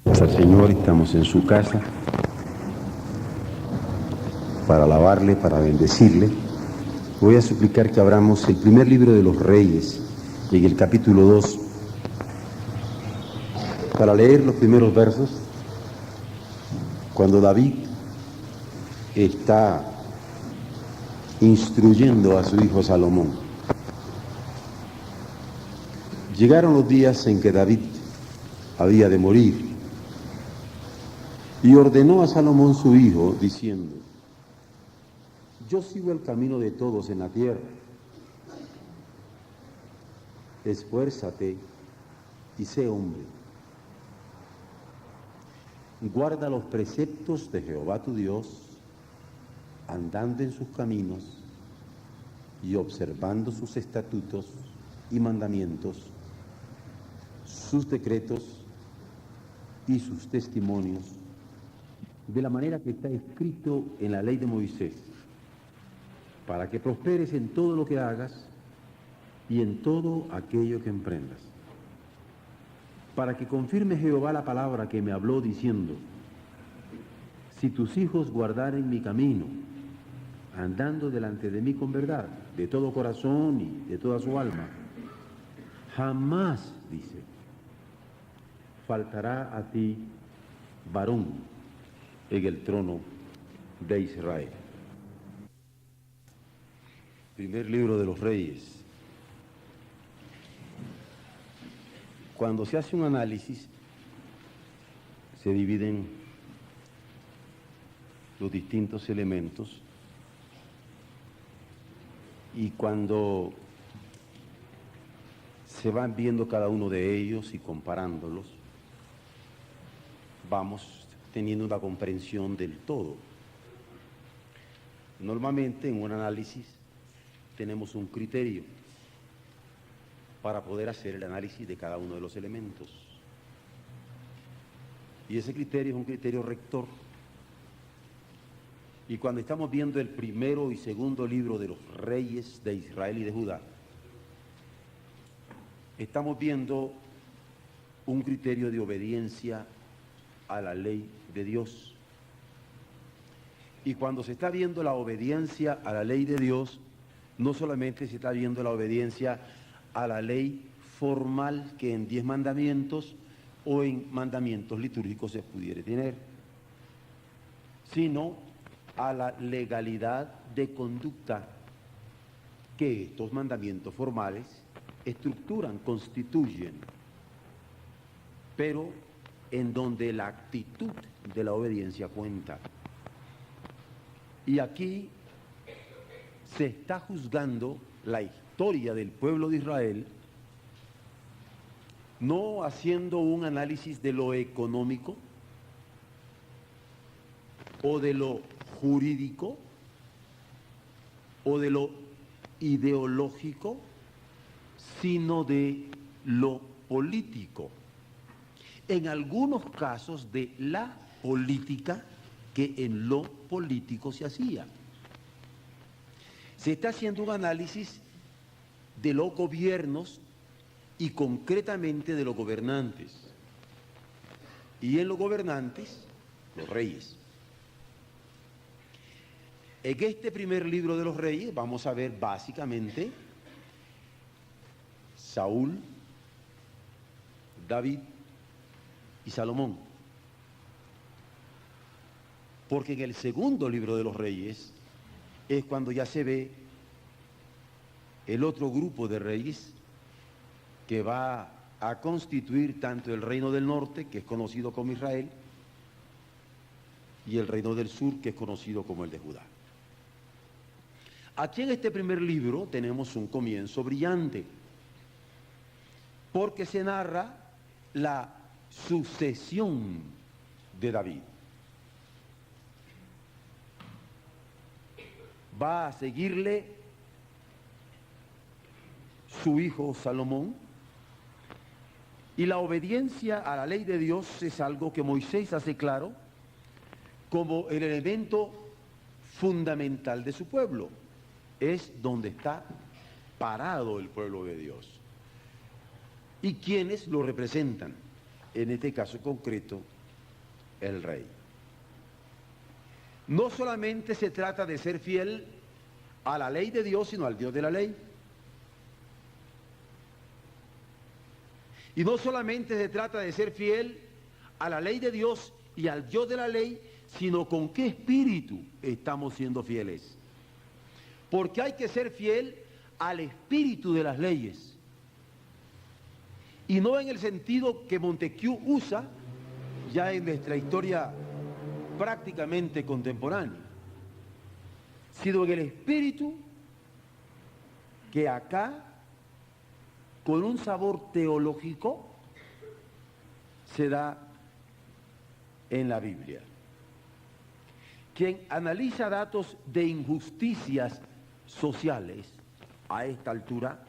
Al Señor, estamos en su casa para alabarle, para bendecirle. Voy a suplicar que abramos el primer libro de los Reyes, en el capítulo 2, para leer los primeros versos, cuando David está instruyendo a su hijo Salomón. Llegaron los días en que David había de morir y ordenó a Salomón su hijo, diciendo: yo sigo el camino de todos en la tierra. Esfuérzate y sé hombre. Guarda los preceptos de Jehová tu Dios, andando en sus caminos y observando sus estatutos y mandamientos, sus decretos y sus testimonios, de la manera que está escrito en la ley de Moisés, para que prosperes en todo lo que hagas y en todo aquello que emprendas. Para que confirme Jehová la palabra que me habló diciendo: si tus hijos guardaren mi camino, andando delante de mí con verdad, de todo corazón y de toda su alma, jamás, dice, faltará a ti varón en el trono de Israel. Primer libro de los Reyes. Cuando se hace un análisis, se dividen los distintos elementos, y cuando se van viendo cada uno de ellos y comparándolos, vamos teniendo una comprensión del todo. Normalmente en un análisis tenemos un criterio para poder hacer el análisis de cada uno de los elementos. Y ese criterio es un criterio rector. Y cuando estamos viendo el primero y segundo libro de los reyes de Israel y de Judá, estamos viendo un criterio de obediencia a la ley de Dios. Y cuando se está viendo la obediencia a la ley de Dios, no solamente se está viendo la obediencia a la ley formal que en 10 mandamientos o en mandamientos litúrgicos se pudiera tener, sino a la legalidad de conducta que estos mandamientos formales estructuran, constituyen, pero en donde la actitud de la obediencia cuenta. Y aquí se está juzgando la historia del pueblo de Israel, no haciendo un análisis de lo económico o de lo jurídico o de lo ideológico, sino de lo político. En algunos casos de la política que en lo político se hacía. Se está haciendo un análisis de los gobiernos y concretamente de los gobernantes. Y en los gobernantes, los reyes. En este primer libro de los reyes vamos a ver básicamente Saúl, David y Salomón. Porque en el segundo libro de los reyes es cuando ya se ve el otro grupo de reyes que va a constituir tanto el reino del norte, que es conocido como Israel, y el reino del sur, que es conocido como el de Judá. Aquí en este primer libro tenemos un comienzo brillante, porque se narra la sucesión de David. Va a seguirle su hijo Salomón, y la obediencia a la ley de Dios es algo que Moisés hace claro como el elemento fundamental de su pueblo. Es donde está parado el pueblo de Dios. ¿Y quiénes lo representan? En este caso concreto, el Rey. No solamente se trata de ser fiel a la ley de Dios, sino al Dios de la ley. Y no solamente se trata de ser fiel a la ley de Dios y al Dios de la ley, sino con qué espíritu estamos siendo fieles. Porque hay que ser fiel al espíritu de las leyes. Y no en el sentido que Montesquieu usa ya en nuestra historia prácticamente contemporánea, sino en el espíritu que acá, con un sabor teológico, se da en la Biblia. Quien analiza datos de injusticias sociales a esta altura,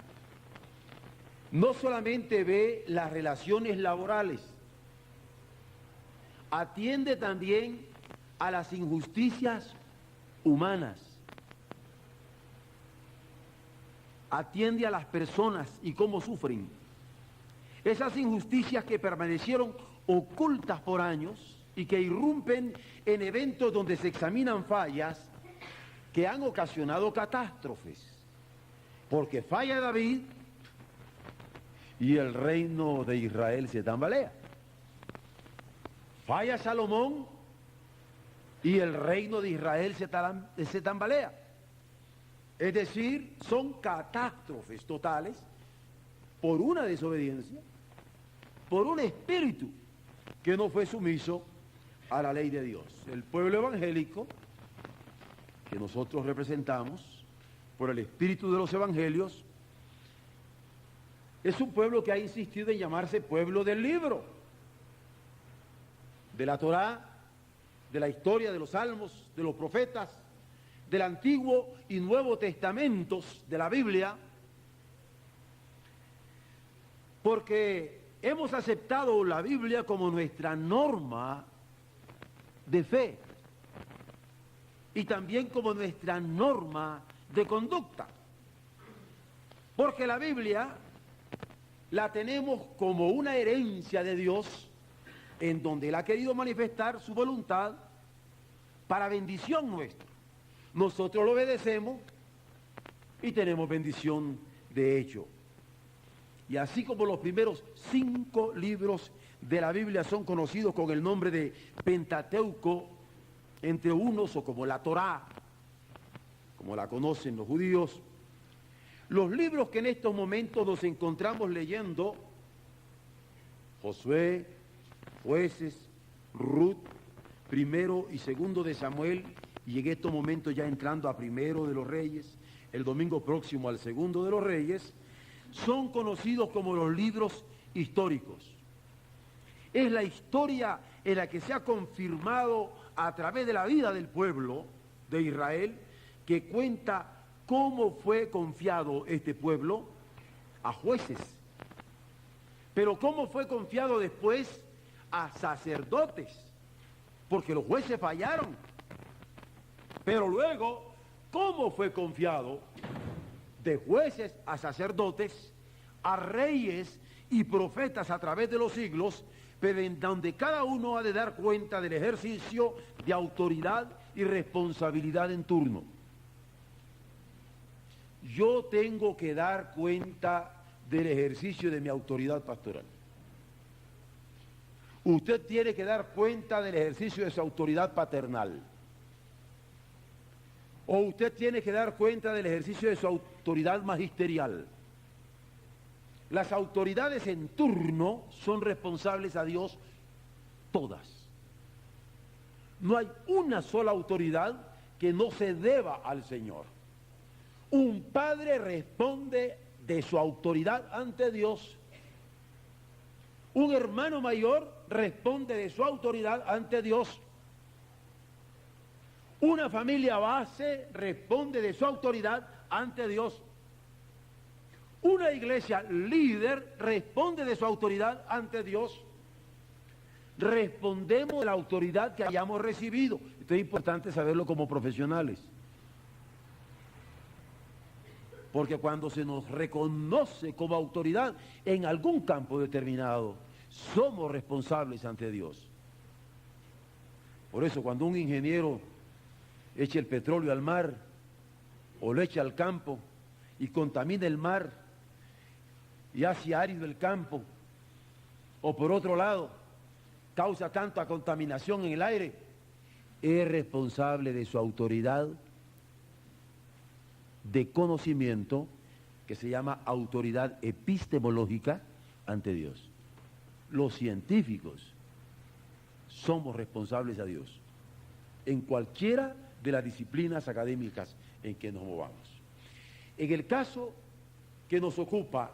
no solamente ve las relaciones laborales, atiende también a las injusticias humanas, atiende a las personas y cómo sufren. Esas injusticias que permanecieron ocultas por años y que irrumpen en eventos donde se examinan fallas que han ocasionado catástrofes. Porque falla David y el reino de Israel se tambalea. Falla Salomón y el reino de Israel se tambalea. Es decir, son catástrofes totales por una desobediencia, por un espíritu que no fue sumiso a la ley de Dios. El pueblo evangélico que nosotros representamos por el espíritu de los evangelios es un pueblo que ha insistido en llamarse pueblo del libro, de la Torá, de la historia de los salmos, de los profetas, del Antiguo y Nuevo Testamentos de la Biblia, porque hemos aceptado la Biblia como nuestra norma de fe y también como nuestra norma de conducta, porque la Biblia la tenemos como una herencia de Dios en donde Él ha querido manifestar su voluntad para bendición nuestra. Nosotros lo obedecemos y tenemos bendición de hecho. Y así como los primeros 5 libros de la Biblia son conocidos con el nombre de Pentateuco, entre unos, o como la Torá, como la conocen los judíos, los libros que en estos momentos nos encontramos leyendo, Josué, Jueces, Ruth, primero y segundo de Samuel, y en estos momentos ya entrando a primero de los Reyes, el domingo próximo al segundo de los Reyes, son conocidos como los libros históricos. Es la historia en la que se ha confirmado a través de la vida del pueblo de Israel, que cuenta cómo fue confiado este pueblo a jueces, pero cómo fue confiado después a sacerdotes, porque los jueces fallaron, pero luego cómo fue confiado de jueces a sacerdotes, a reyes y profetas a través de los siglos, pero en donde cada uno ha de dar cuenta del ejercicio de autoridad y responsabilidad en turno. Yo tengo que dar cuenta del ejercicio de mi autoridad pastoral. Usted tiene que dar cuenta del ejercicio de su autoridad paternal. O usted tiene que dar cuenta del ejercicio de su autoridad magisterial. Las autoridades en turno son responsables a Dios todas. No hay una sola autoridad que no se deba al Señor. Un padre responde de su autoridad ante Dios. Un hermano mayor responde de su autoridad ante Dios. Una familia base responde de su autoridad ante Dios. Una iglesia líder responde de su autoridad ante Dios. Respondemos de la autoridad que hayamos recibido. Esto es importante saberlo como profesionales. Porque cuando se nos reconoce como autoridad en algún campo determinado, somos responsables ante Dios. Por eso cuando un ingeniero echa el petróleo al mar o lo echa al campo y contamina el mar y hace árido el campo, o por otro lado causa tanta contaminación en el aire, es responsable de su autoridad de conocimiento, que se llama autoridad epistemológica ante Dios. Los científicos somos responsables a Dios en cualquiera de las disciplinas académicas en que nos movamos. En el caso que nos ocupa,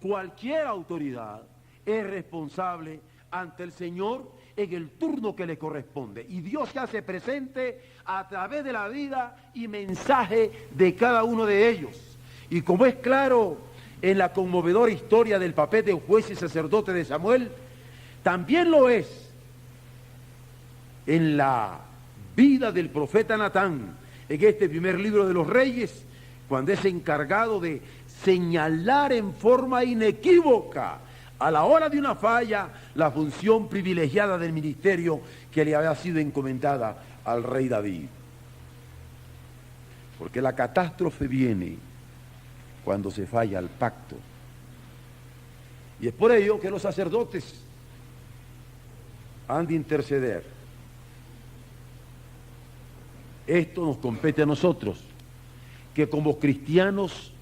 cualquier autoridad es responsable ante el Señor en el turno que le corresponde. Y Dios se hace presente a través de la vida y mensaje de cada uno de ellos. Y como es claro en la conmovedora historia del papel de juez y sacerdote de Samuel, también lo es en la vida del profeta Natán, en este primer libro de los Reyes, cuando es encargado de señalar en forma inequívoca, a la hora de una falla, la función privilegiada del ministerio que le había sido encomendada al rey David. Porque la catástrofe viene cuando se falla el pacto. Y es por ello que los sacerdotes han de interceder. Esto nos compete a nosotros, que como cristianos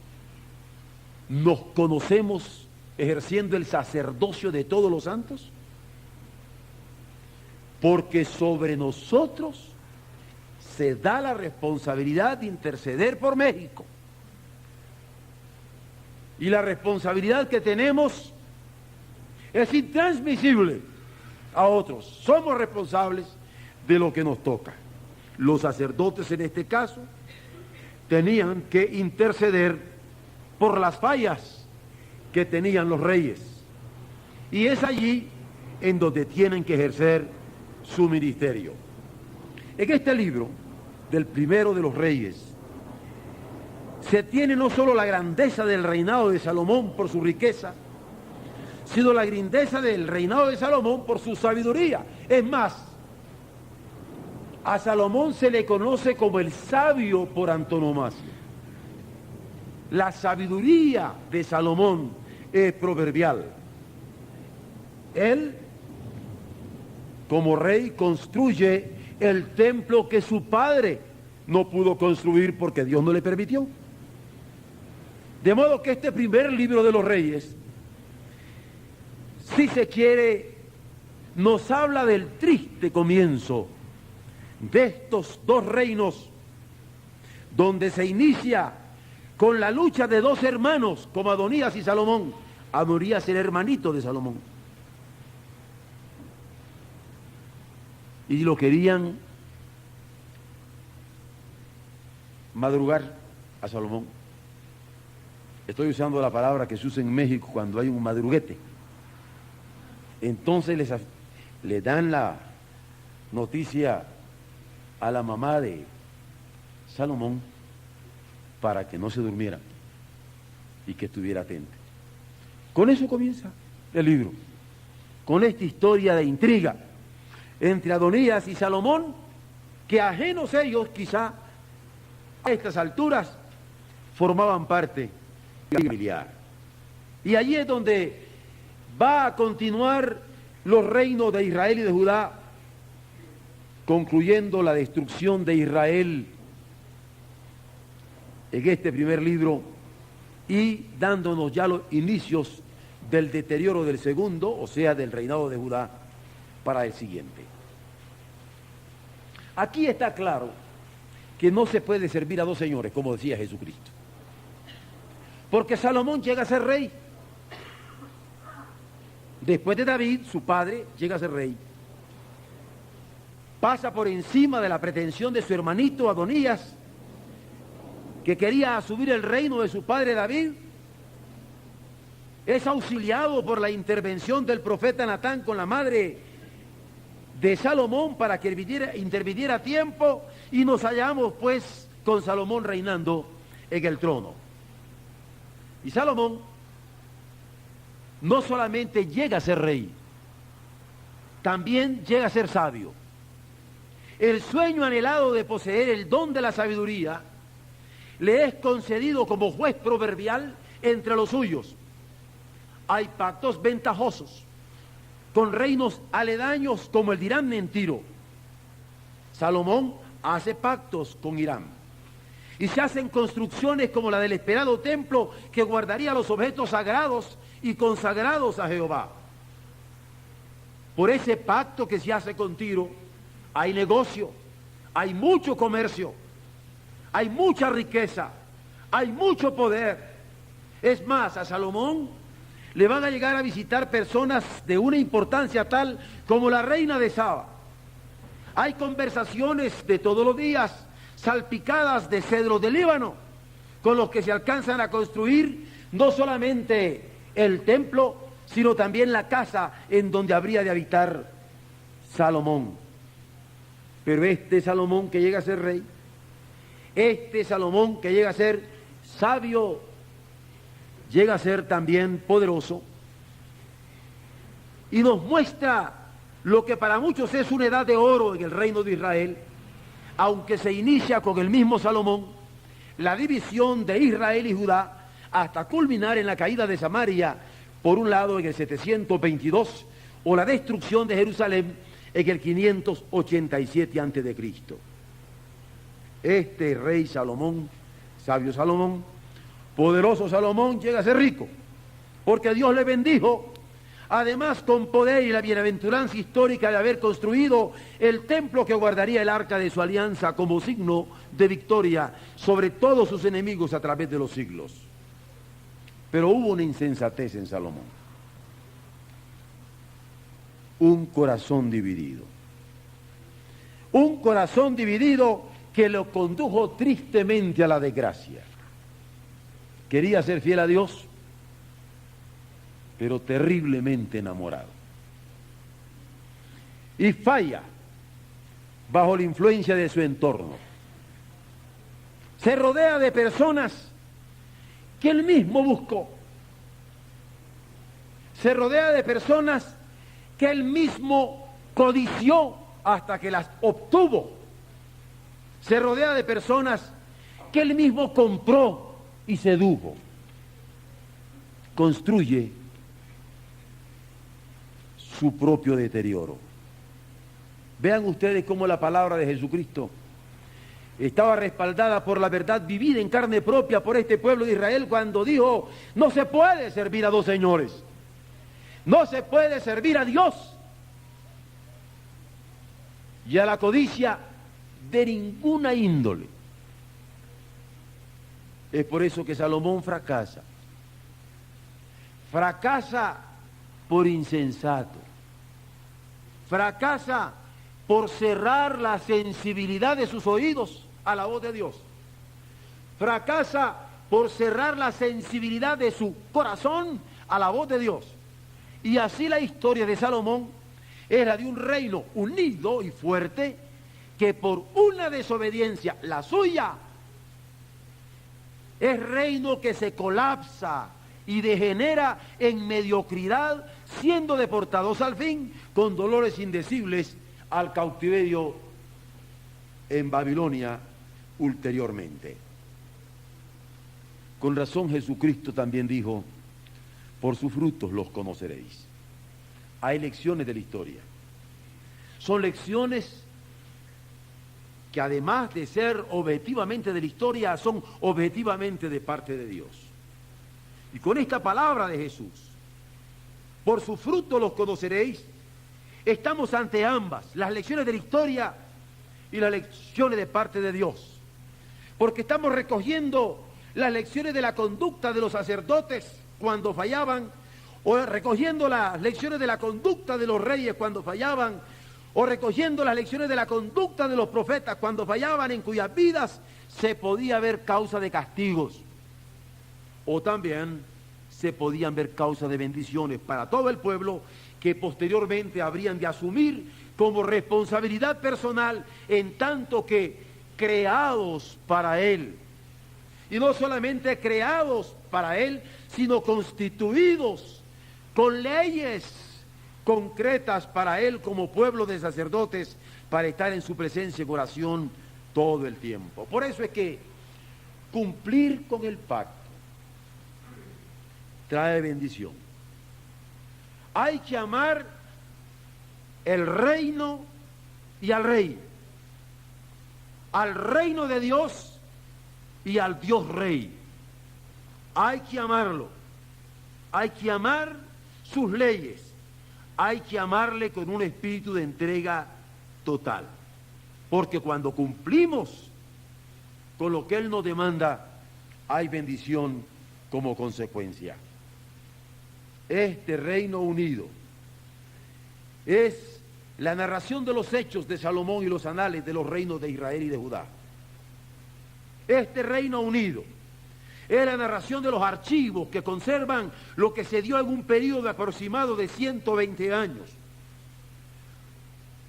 nos conocemos ejerciendo el sacerdocio de todos los santos, porque sobre nosotros se da la responsabilidad de interceder por México. Y la responsabilidad que tenemos es intransmisible a otros. Somos responsables de lo que nos toca. Los sacerdotes en este caso tenían que interceder por las fallas que tenían los reyes. Y es allí en donde tienen que ejercer su ministerio. En este libro del primero de los reyes se tiene no solo la grandeza del reinado de Salomón por su riqueza, sino la grandeza del reinado de Salomón por su sabiduría. Es más, a Salomón se le conoce como el sabio por antonomasia. La sabiduría de Salomón es proverbial. Él, como rey, construye el templo que su padre no pudo construir porque Dios no le permitió. De modo que este primer libro de los Reyes, si se quiere, nos habla del triste comienzo de estos dos reinos, donde se inicia con la lucha de dos hermanos, como Adonías y Salomón. Adonías era hermanito de Salomón. Y lo querían madrugar a Salomón. Estoy usando la palabra que se usa en México cuando hay un madruguete. Entonces le dan la noticia a la mamá de Salomón para que no se durmiera y que estuviera atenta. Con eso comienza el libro, con esta historia de intriga entre Adonías y Salomón, que ajenos ellos quizá a estas alturas formaban parte familiar. Y allí es donde va a continuar los reinos de Israel y de Judá, concluyendo la destrucción de Israel en este primer libro y dándonos ya los inicios del deterioro del segundo, o sea, del reinado de Judá, para el siguiente. Aquí está claro que no se puede servir a dos señores, como decía Jesucristo. Porque Salomón llega a ser rey. Después de David, su padre, llega a ser rey. Pasa por encima de la pretensión de su hermanito Adonías, que quería asumir el reino de su padre David. Es auxiliado por la intervención del profeta Natán con la madre de Salomón para que interviniera a tiempo, y nos hallamos pues con Salomón reinando en el trono. Y Salomón no solamente llega a ser rey, también llega a ser sabio. el sueño anhelado de poseer el don de la sabiduría le es concedido como juez proverbial entre los suyos. Hay pactos ventajosos con reinos aledaños como el de Irán en Tiro. Salomón hace pactos con Irán. Y se hacen construcciones como la del esperado templo que guardaría los objetos sagrados y consagrados a Jehová. Por ese pacto que se hace con Tiro, hay negocio, hay mucho comercio, hay mucha riqueza, hay mucho poder. Es más, a Salomón le van a llegar a visitar personas de una importancia tal como la reina de Saba. Hay conversaciones de todos los días, salpicadas de cedros del Líbano, con los que se alcanzan a construir no solamente el templo, sino también la casa en donde habría de habitar Salomón. Pero este Salomón que llega a ser rey, este Salomón que llega a ser sabio, llega a ser también poderoso, y nos muestra lo que para muchos es una edad de oro en el reino de Israel, aunque se inicia con el mismo Salomón, la división de Israel y Judá, hasta culminar en la caída de Samaria, por un lado en el 722, o la destrucción de Jerusalén en el 587 a.C. Este rey Salomón, sabio Salomón, poderoso Salomón, llega a ser rico, porque Dios le bendijo, además con poder y la bienaventuranza histórica de haber construido el templo que guardaría el arca de su alianza como signo de victoria sobre todos sus enemigos a través de los siglos. Pero hubo una insensatez en Salomón, un corazón dividido que lo condujo tristemente a la desgracia. Quería ser fiel a Dios, pero terriblemente enamorado. Y falla bajo la influencia de su entorno. Se rodea de personas que él mismo buscó. Se rodea de personas que él mismo codició hasta que las obtuvo. Se rodea de personas que él mismo compró y sedujo. Construye su propio deterioro. Vean ustedes cómo la palabra de Jesucristo estaba respaldada por la verdad vivida en carne propia por este pueblo de Israel cuando dijo: no se puede servir a dos señores, no se puede servir a Dios y a la codicia de ninguna índole. Es por eso que Salomón fracasa por insensato, fracasa por cerrar la sensibilidad de sus oídos a la voz de Dios, fracasa por cerrar la sensibilidad de su corazón a la voz de Dios. Y así la historia de Salomón es la de un reino unido y fuerte que por una desobediencia, la suya, es reino que se colapsa y degenera en mediocridad, siendo deportados al fin con dolores indecibles al cautiverio en Babilonia ulteriormente. Con razón Jesucristo también dijo: por sus frutos los conoceréis. Hay lecciones de la historia. Son lecciones que además de ser objetivamente de la historia, son objetivamente de parte de Dios. Y con esta palabra de Jesús, por sus frutos los conoceréis, estamos ante ambas, las lecciones de la historia y las lecciones de parte de Dios. Porque estamos recogiendo las lecciones de la conducta de los sacerdotes cuando fallaban, o recogiendo las lecciones de la conducta de los reyes cuando fallaban, o recogiendo las lecciones de la conducta de los profetas cuando fallaban, en cuyas vidas se podía ver causa de castigos, o también se podían ver causa de bendiciones para todo el pueblo que posteriormente habrían de asumir como responsabilidad personal, en tanto que creados para Él. Y no solamente creados para Él, sino constituidos con leyes, concretas para él como pueblo de sacerdotes, para estar en su presencia en oración todo el tiempo. Por eso es que cumplir con el pacto trae bendición. Hay que amar el reino y al rey, al reino de Dios y al Dios rey. Hay que amarlo, hay que amar sus leyes, hay que amarle con un espíritu de entrega total, porque cuando cumplimos con lo que Él nos demanda, hay bendición como consecuencia. Este Reino Unido es la narración de los hechos de Salomón y los anales de los reinos de Israel y de Judá. Este Reino Unido es la narración de los archivos que conservan lo que se dio en un periodo aproximado de 120 años.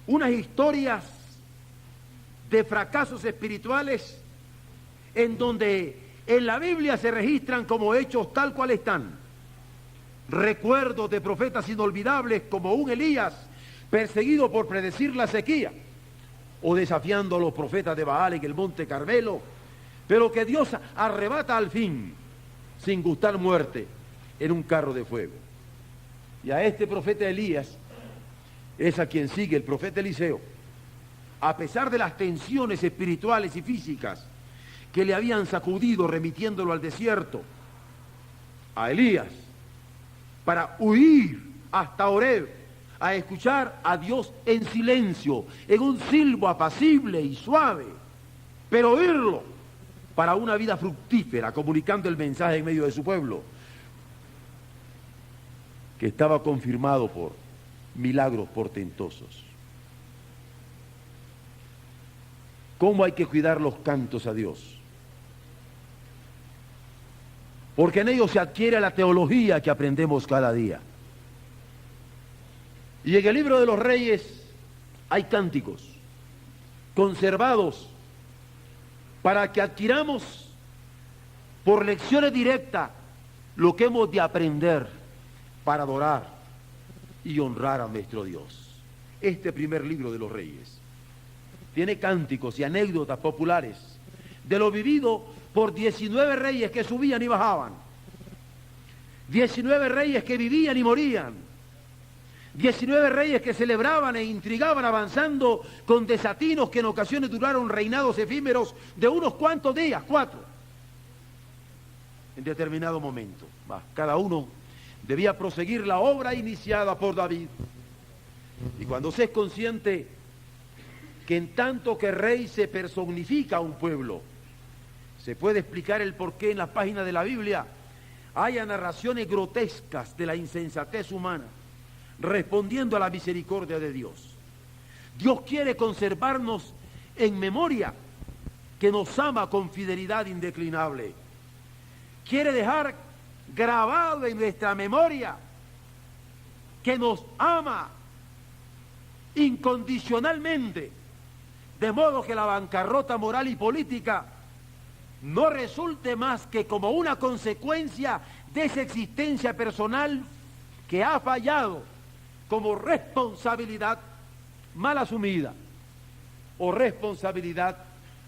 Unas historias de fracasos espirituales en donde en la Biblia se registran como hechos tal cual están. Recuerdos de profetas inolvidables como un Elías perseguido por predecir la sequía, o desafiando a los profetas de Baal en el monte Carmelo, pero que Dios arrebata al fin, sin gustar muerte, en un carro de fuego. Y a este profeta Elías es a quien sigue el profeta Eliseo, a pesar de las tensiones espirituales y físicas que le habían sacudido remitiéndolo al desierto. A Elías, para huir hasta Horeb, a escuchar a Dios en silencio, en un silbo apacible y suave, pero oírlo para una vida fructífera, comunicando el mensaje en medio de su pueblo, que estaba confirmado por milagros portentosos. ¿Cómo hay que cuidar los cantos a Dios? Porque en ellos se adquiere la teología que aprendemos cada día. Y en el libro de los Reyes hay cánticos conservados para que adquiramos por lecciones directas lo que hemos de aprender para adorar y honrar a nuestro Dios. Este primer libro de los Reyes tiene cánticos y anécdotas populares de lo vivido por 19 reyes que subían y bajaban, 19 reyes que vivían y morían, 19 reyes que celebraban e intrigaban avanzando con desatinos que en ocasiones duraron reinados efímeros de unos cuantos días, 4, en determinado momento. Cada uno debía proseguir la obra iniciada por David. Y cuando se es consciente que en tanto que rey se personifica a un pueblo, se puede explicar el porqué en las páginas de la Biblia haya narraciones grotescas de la insensatez humana, respondiendo a la misericordia de Dios. Dios quiere conservarnos en memoria que nos ama con fidelidad indeclinable. Quiere dejar grabado en nuestra memoria que nos ama incondicionalmente, de modo que la bancarrota moral y política no resulte más que como una consecuencia de esa existencia personal que ha fallado como responsabilidad mal asumida o responsabilidad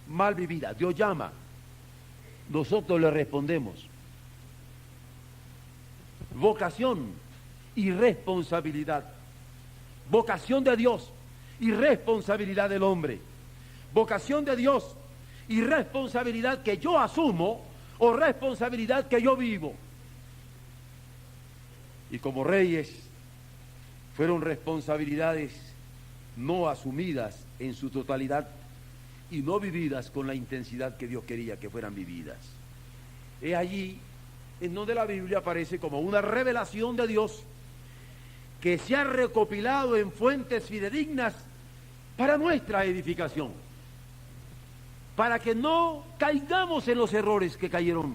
mal vivida. Dios llama, nosotros le respondemos. Vocación y responsabilidad. Vocación de Dios y responsabilidad del hombre. Vocación de Dios y responsabilidad que yo asumo o responsabilidad que yo vivo. Y como reyes fueron responsabilidades no asumidas en su totalidad y no vividas con la intensidad que Dios quería que fueran vividas. Es allí en donde la Biblia aparece como una revelación de Dios que se ha recopilado en fuentes fidedignas para nuestra edificación, para que no caigamos en los errores que cayeron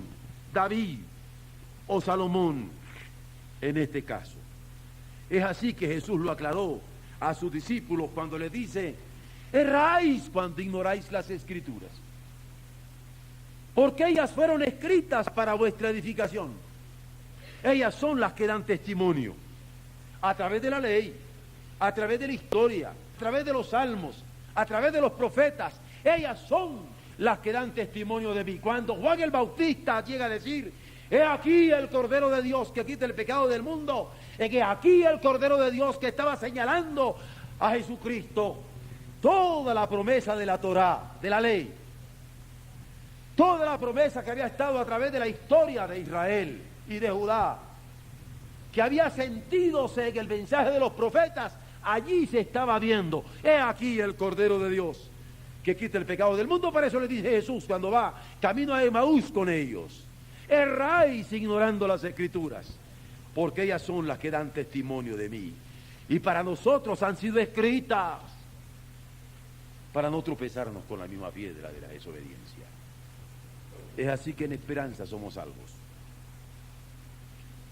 David o Salomón en este caso. Es así que Jesús lo aclaró a sus discípulos cuando les dice: erráis cuando ignoráis las Escrituras, porque ellas fueron escritas para vuestra edificación. Ellas son las que dan testimonio a través de la ley, a través de la historia, a través de los salmos, a través de los profetas. Ellas son las que dan testimonio de mí. Cuando Juan el Bautista llega a decir: he aquí el Cordero de Dios que quita el pecado del mundo, es que aquí el Cordero de Dios que estaba señalando a Jesucristo, toda la promesa de la Torá, de la ley, toda la promesa que había estado a través de la historia de Israel y de Judá, que había sentido en el mensaje de los profetas, allí se estaba viendo. He aquí el Cordero de Dios que quita el pecado del mundo. Por eso le dice Jesús cuando va camino a Emaús con ellos: erráis ignorando las Escrituras, porque ellas son las que dan testimonio de mí, y para nosotros han sido escritas para no tropezarnos con la misma piedra de la desobediencia. Es así que en esperanza somos salvos.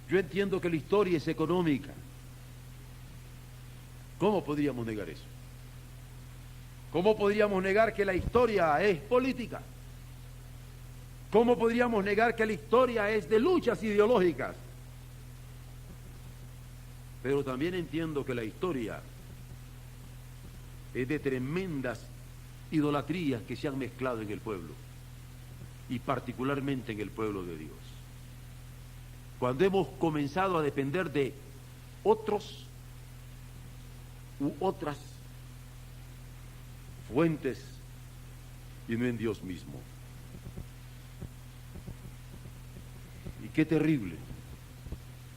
Yo entiendo que la historia es económica. ¿Cómo podríamos negar eso? ¿Cómo podríamos negar que la historia es política? ¿Cómo podríamos negar que la historia es de luchas ideológicas? Pero también entiendo que la historia es de tremendas idolatrías que se han mezclado en el pueblo, y particularmente en el pueblo de Dios. Cuando hemos comenzado a depender de otros u otras fuentes y no en Dios mismo. Y qué terrible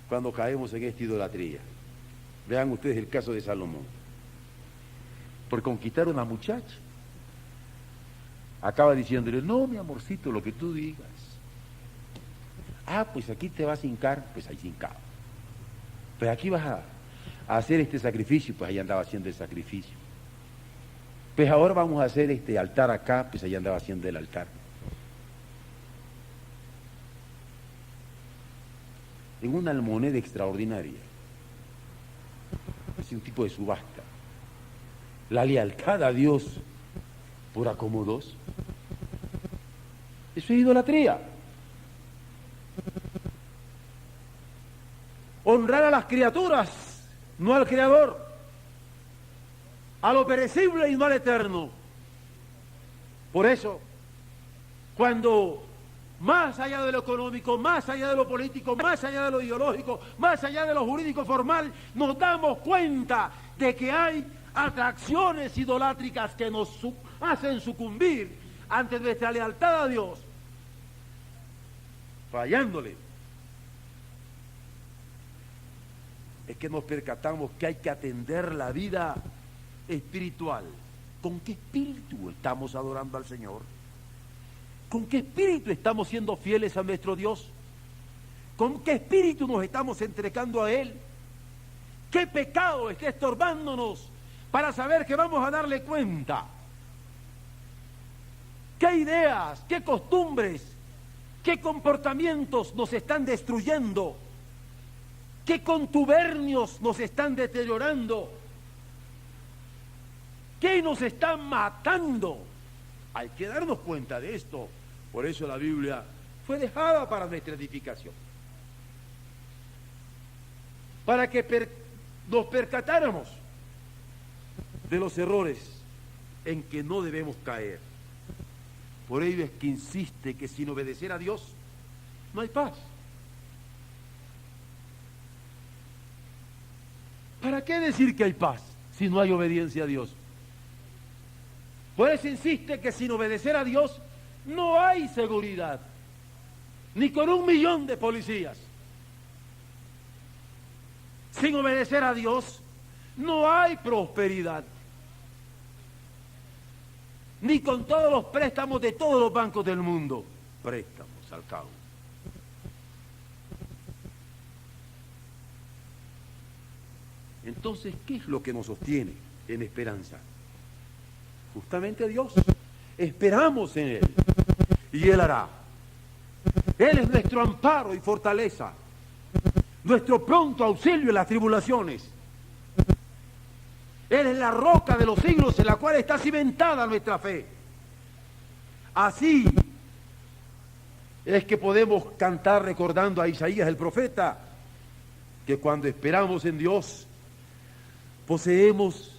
cuando caemos en esta idolatría. Vean ustedes el caso de Salomón. Por conquistar a una muchacha, acaba diciéndole: no, mi amorcito, lo que tú digas. Ah, pues aquí te vas a hincar, pues ahí se hincaba. Pues aquí vas a hacer este sacrificio, pues ahí andaba haciendo el sacrificio. Pues ahora vamos a hacer este altar acá, pues ahí andaba haciendo el altar. En una moneda extraordinaria, es un tipo de subasta. La lealtad a Dios por acomodos, eso es idolatría. Honrar a las criaturas, no al Creador, a lo perecible y no al eterno. Por eso, cuando más allá de lo económico, más allá de lo político, más allá de lo ideológico, más allá de lo jurídico formal, nos damos cuenta de que hay atracciones idolátricas que nos hacen sucumbir ante nuestra lealtad a Dios, fallándole, es que nos percatamos que hay que atender la vida espiritual. ¿Con qué espíritu estamos adorando al Señor? ¿Con qué espíritu estamos siendo fieles a nuestro Dios? ¿Con qué espíritu nos estamos entregando a Él? ¿Qué pecado está estorbándonos para saber que vamos a darle cuenta? ¿Qué ideas, qué costumbres, qué comportamientos nos están destruyendo? ¿Qué contubernios nos están deteriorando? ¿Qué nos están matando? Hay que darnos cuenta de esto. Por eso la Biblia fue dejada para nuestra edificación, para que nos percatáramos de los errores en que no debemos caer. Por ello es que insiste que sin obedecer a Dios no hay paz. ¿Para qué decir que hay paz si no hay obediencia a Dios? Por eso insiste que sin obedecer a Dios no hay seguridad, ni con 1 millón de policías. Sin obedecer a Dios no hay prosperidad, ni con todos los préstamos de todos los bancos del mundo. Préstamos al cabo. Entonces, ¿qué es lo que nos sostiene en esperanza? Justamente Dios. Esperamos en Él y Él hará. Él es nuestro amparo y fortaleza, nuestro pronto auxilio en las tribulaciones. Él es la roca de los siglos en la cual está cimentada nuestra fe. Así es que podemos cantar recordando a Isaías el profeta, que cuando esperamos en Dios poseemos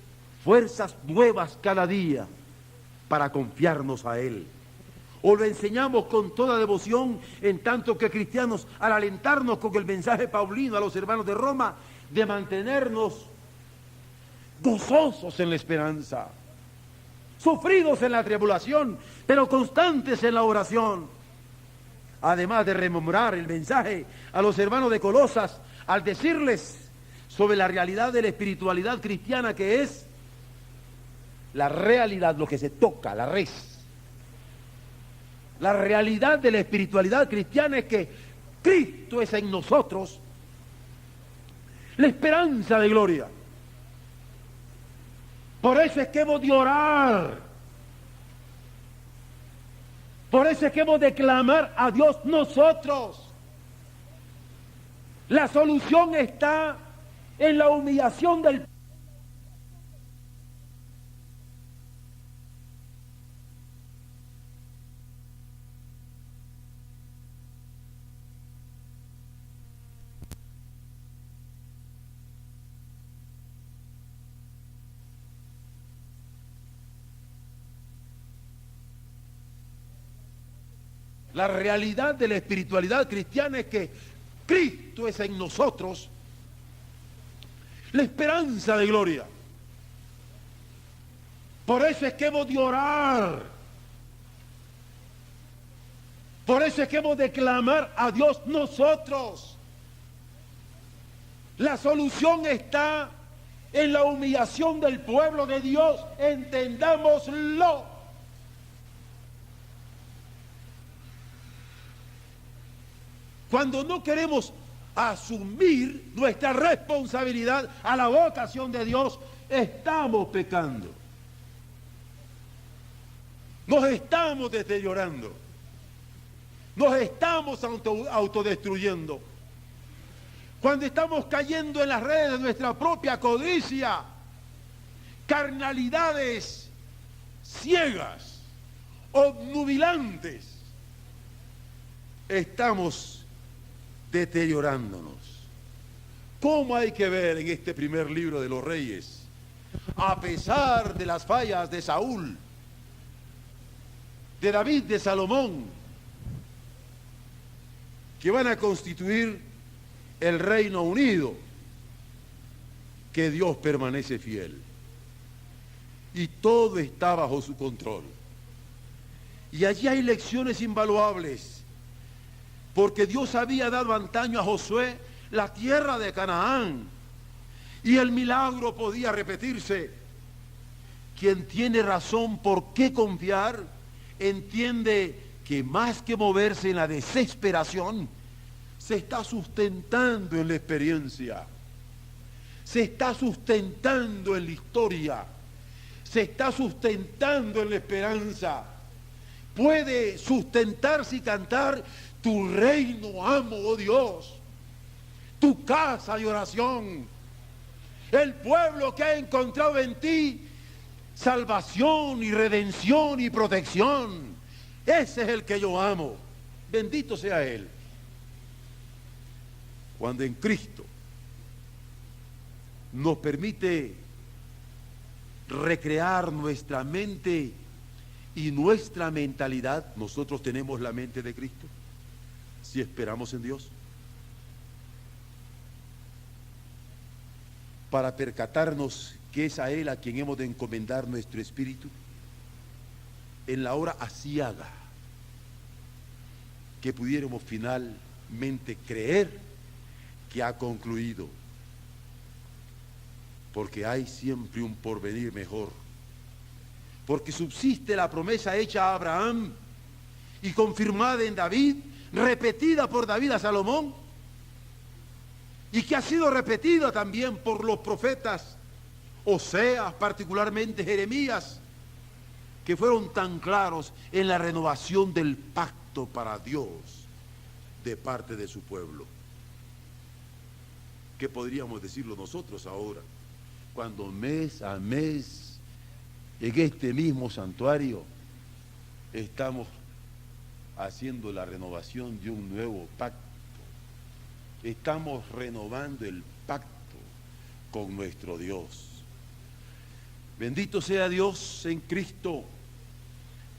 fuerzas nuevas cada día para confiarnos a Él. O lo enseñamos con toda devoción, en tanto que cristianos, al alentarnos con el mensaje paulino a los hermanos de Roma, de mantenernos gozosos en la esperanza, sufridos en la tribulación, pero constantes en la oración. Además de rememorar el mensaje a los hermanos de Colosas, al decirles sobre la realidad de la espiritualidad cristiana, que es la realidad, lo que se toca, la res. La realidad de la espiritualidad cristiana es que Cristo es en nosotros la esperanza de gloria. Por eso es que hemos de orar. Por eso es que hemos de clamar a Dios nosotros. La solución está en la humillación del La realidad de la espiritualidad cristiana es que Cristo es en nosotros la esperanza de gloria. Por eso es que hemos de orar. Por eso es que hemos de clamar a Dios nosotros. La solución está en la humillación del pueblo de Dios. Entendámoslo. Cuando no queremos asumir nuestra responsabilidad a la vocación de Dios, estamos pecando. Nos estamos deteriorando. Nos estamos autodestruyendo. Cuando estamos cayendo en las redes de nuestra propia codicia, carnalidades ciegas, obnubilantes, estamos deteriorándonos. ¿Cómo hay que ver en este primer libro de los Reyes, a pesar de las fallas de Saúl, de David, de Salomón, que van a constituir el Reino Unido, que Dios permanece fiel? Y todo está bajo su control. Y allí hay lecciones invaluables, porque Dios había dado antaño a Josué la tierra de Canaán, y el milagro podía repetirse. Quien tiene razón por qué confiar, entiende que más que moverse en la desesperación, se está sustentando en la experiencia, se está sustentando en la historia, se está sustentando en la esperanza. Puede sustentarse y cantar: tu reino amo, oh Dios, tu casa de oración, el pueblo que ha encontrado en ti salvación y redención y protección. Ese es el que yo amo. Bendito sea Él. Cuando en Cristo nos permite recrear nuestra mente y nuestra mentalidad, nosotros tenemos la mente de Cristo, si esperamos en Dios, para percatarnos que es a Él a quien hemos de encomendar nuestro espíritu en la hora aciaga, que pudiéramos finalmente creer que ha concluido, porque hay siempre un porvenir mejor, porque subsiste la promesa hecha a Abraham y confirmada en David, repetida por David a Salomón, y que ha sido repetida también por los profetas Oseas, particularmente Jeremías, que fueron tan claros en la renovación del pacto para Dios de parte de su pueblo. ¿Qué podríamos decirlo nosotros ahora, cuando mes a mes en este mismo santuario estamos haciendo la renovación de un nuevo pacto? Estamos renovando el pacto con nuestro Dios. Bendito sea Dios en Cristo,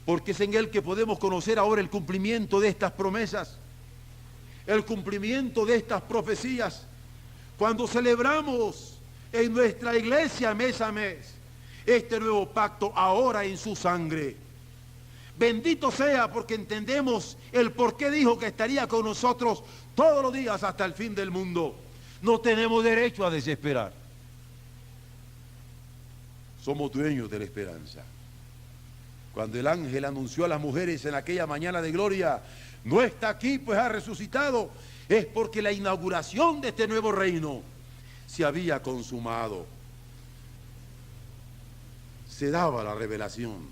porque es en Él que podemos conocer ahora el cumplimiento de estas promesas, el cumplimiento de estas profecías. Cuando celebramos en nuestra iglesia mes a mes este nuevo pacto ahora en su sangre. Bendito sea porque entendemos el por qué dijo que estaría con nosotros todos los días hasta el fin del mundo. No tenemos derecho a desesperar. Somos dueños de la esperanza. Cuando el ángel anunció a las mujeres en aquella mañana de gloria, no está aquí pues ha resucitado, es porque la inauguración de este nuevo reino se había consumado. Se daba la revelación,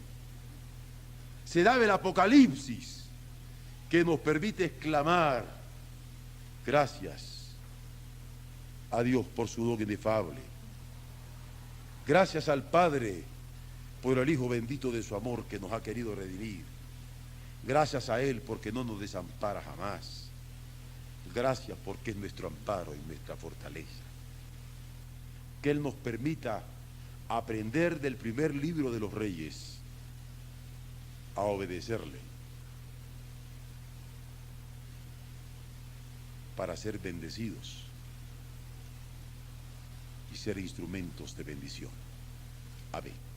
se daba el apocalipsis que nos permite exclamar gracias a Dios por su don inefable. Gracias al Padre por el Hijo bendito de su amor que nos ha querido redimir. Gracias a Él porque no nos desampara jamás. Gracias porque es nuestro amparo y nuestra fortaleza. Que Él nos permita aprender del primer libro de los Reyes a obedecerle para ser bendecidos y ser instrumentos de bendición. Amén.